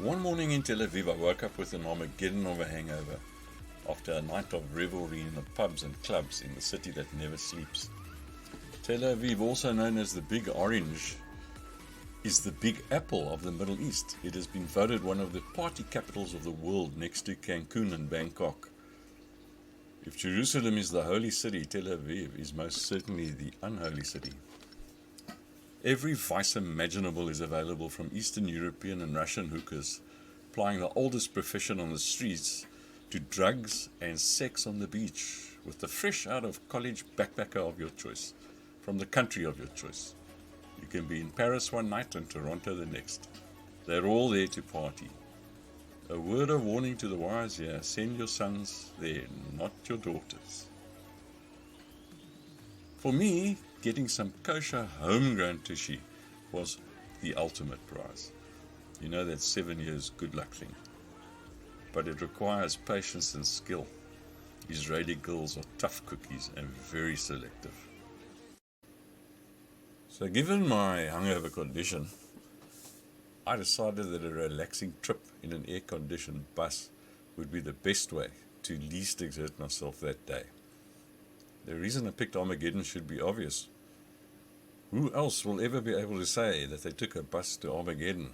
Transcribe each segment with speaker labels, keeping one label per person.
Speaker 1: One morning in Tel Aviv, I woke up with an Armageddon of a hangover after a night of revelry in the pubs and clubs in the city that never sleeps. Tel Aviv, also known as the Big Orange, is the Big Apple of the Middle East. It has been voted one of the party capitals of the world next to Cancun and Bangkok. If Jerusalem is the holy city, Tel Aviv is most certainly the unholy city. Every vice imaginable is available, from Eastern European and Russian hookers plying the oldest profession on the streets to drugs and sex on the beach with the fresh out of college backpacker of your choice, from the country of your choice. You can be in Paris one night and Toronto the next. They're all there to party. A word of warning to the wise here: send your sons there, not your daughters. For me, getting some kosher homegrown tushy was the ultimate prize. You know, that 7 years good luck thing. But it requires patience and skill. Israeli girls are tough cookies and very selective. So given my hungover condition, I decided that a relaxing trip in an air-conditioned bus would be the best way to least exert myself that day. The reason I picked Armageddon should be obvious. Who else will ever be able to say that they took a bus to Armageddon?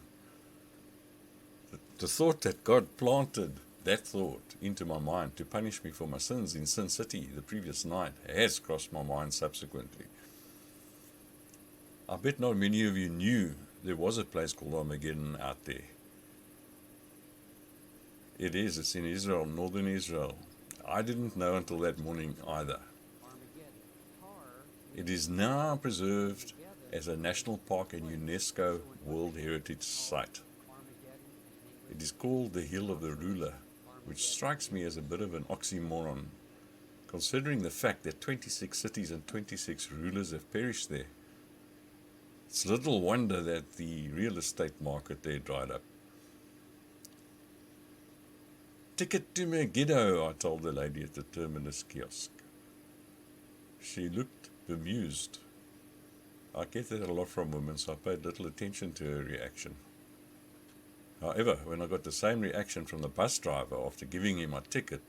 Speaker 1: The thought that God planted that thought into my mind to punish me for my sins in Sin City the previous night has crossed my mind subsequently. I bet not many of you knew there was a place called Armageddon out there. It's in Israel, northern Israel. I didn't know until that morning either. It is now preserved as a national park and UNESCO World Heritage Site. It is called the Hill of the Ruler, which strikes me as a bit of an oxymoron, considering the fact that 26 cities and 26 rulers have perished there. It's little wonder that the real estate market there dried up. Ticket to Megiddo, I told the lady at the terminus kiosk. She looked bemused. I get that a lot from women, so I paid little attention to her reaction. However, when I got the same reaction from the bus driver after giving him my ticket,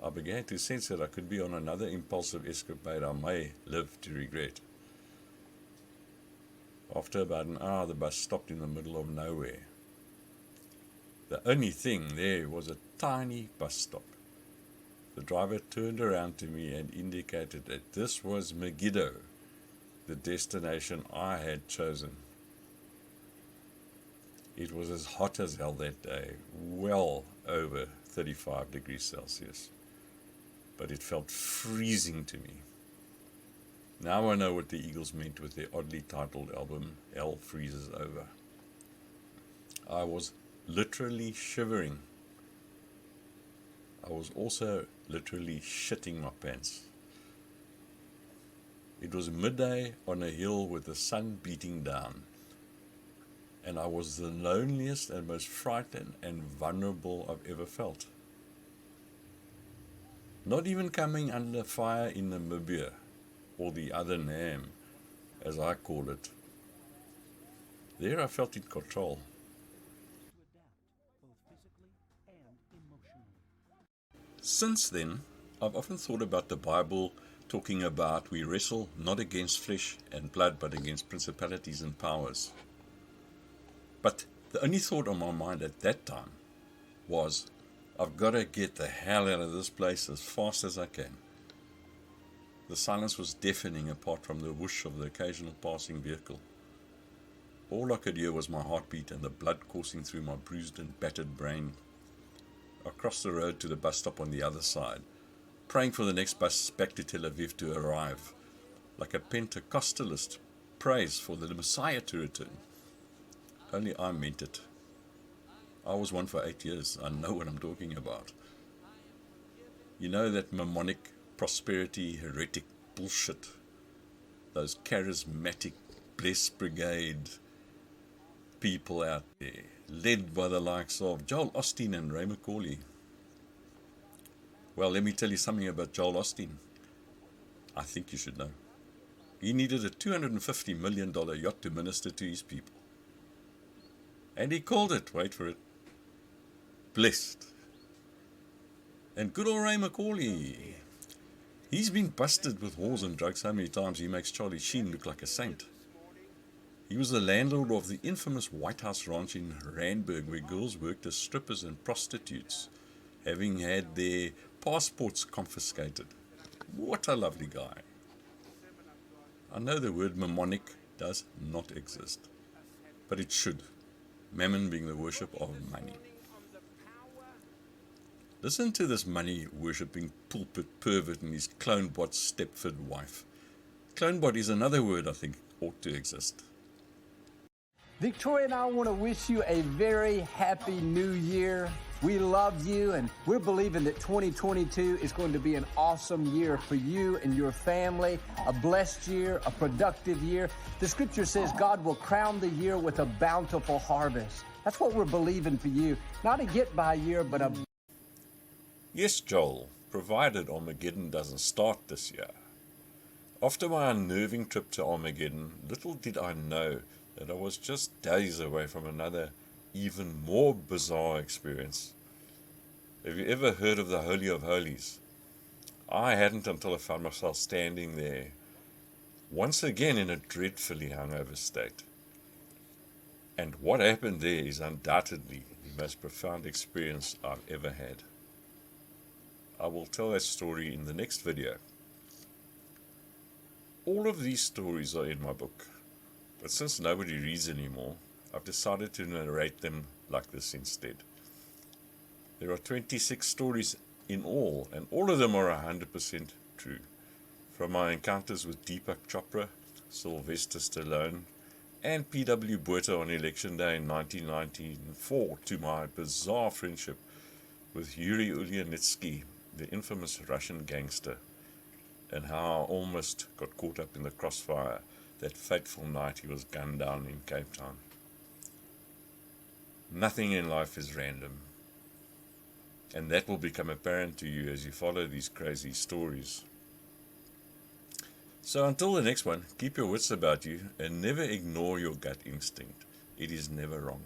Speaker 1: I began to sense that I could be on another impulsive escapade I may live to regret. After about an hour, the bus stopped in the middle of nowhere. The only thing there was a tiny bus stop. The driver turned around to me and indicated that this was Megiddo, the destination I had chosen. It was as hot as hell that day, well over 35 degrees Celsius, but it felt freezing to me. Now I know what the Eagles meant with their oddly titled album, Hell Freezes Over. I was literally shivering. I was also literally shitting my pants. It was midday on a hill with the sun beating down, and I was the loneliest and most frightened and vulnerable I've ever felt. Not even coming under fire in Namibia, or the other Nam, as I call it. There I felt in control. Since then, I've often thought about the Bible talking about we wrestle not against flesh and blood, but against principalities and powers. But the only thought on my mind at that time was, I've got to get the hell out of this place as fast as I can. The silence was deafening apart from the whoosh of the occasional passing vehicle. All I could hear was my heartbeat and the blood coursing through my bruised and battered brain. I crossed the road to the bus stop on the other side, praying for the next bus back to Tel Aviv to arrive, like a Pentecostalist prays for the Messiah to return. Only I meant it. I was one for 8 years. I know what I'm talking about. You know that Mammonic prosperity heretic bullshit. Those charismatic blessed brigade people out there, led by the likes of Joel Osteen and Ray McCauley. Well, let me tell you something about Joel Osteen. I think you should know. He needed a $250 million yacht to minister to his people. And he called it, wait for it, blessed. And good old Ray McCauley. He's been busted with whores and drugs so many times he makes Charlie Sheen look like a saint. He was the landlord of the infamous White House Ranch in Randburg, where girls worked as strippers and prostitutes, having had their passports confiscated. What a lovely guy. I know the word mammonic does not exist, but it should. Mammon being the worship of money. Listen to this money-worshipping pulpit pervert and his clonebot Stepford wife. Clonebot is another word I think ought to exist.
Speaker 2: Victoria and I want to wish you a very happy new year. We love you, and we're believing that 2022 is going to be an awesome year for you and your family, a blessed year, a productive year. The scripture says God will crown the year with a bountiful harvest. That's what we're believing for you. Not a get-by year, but a...
Speaker 1: Yes, Joel, provided Armageddon doesn't start this year. After my unnerving trip to Armageddon, little did I know that I was just days away from another, even more bizarre experience. Have you ever heard of the Holy of Holies? I hadn't until I found myself standing there, once again in a dreadfully hungover state. And what happened there is undoubtedly the most profound experience I've ever had. I will tell that story in the next video. All of these stories are in my book, but since nobody reads anymore, I've decided to narrate them like this instead. There are 26 stories in all, and all of them are 100% true. From my encounters with Deepak Chopra, Sylvester Stallone, and PW Botha on Election Day in 1994, to my bizarre friendship with Yuri Ulianitski, the infamous Russian gangster, and how I almost got caught up in the crossfire that fateful night he was gunned down in Cape Town. Nothing in life is random, and that will become apparent to you as you follow these crazy stories. So until the next one, keep your wits about you and never ignore your gut instinct. It is never wrong.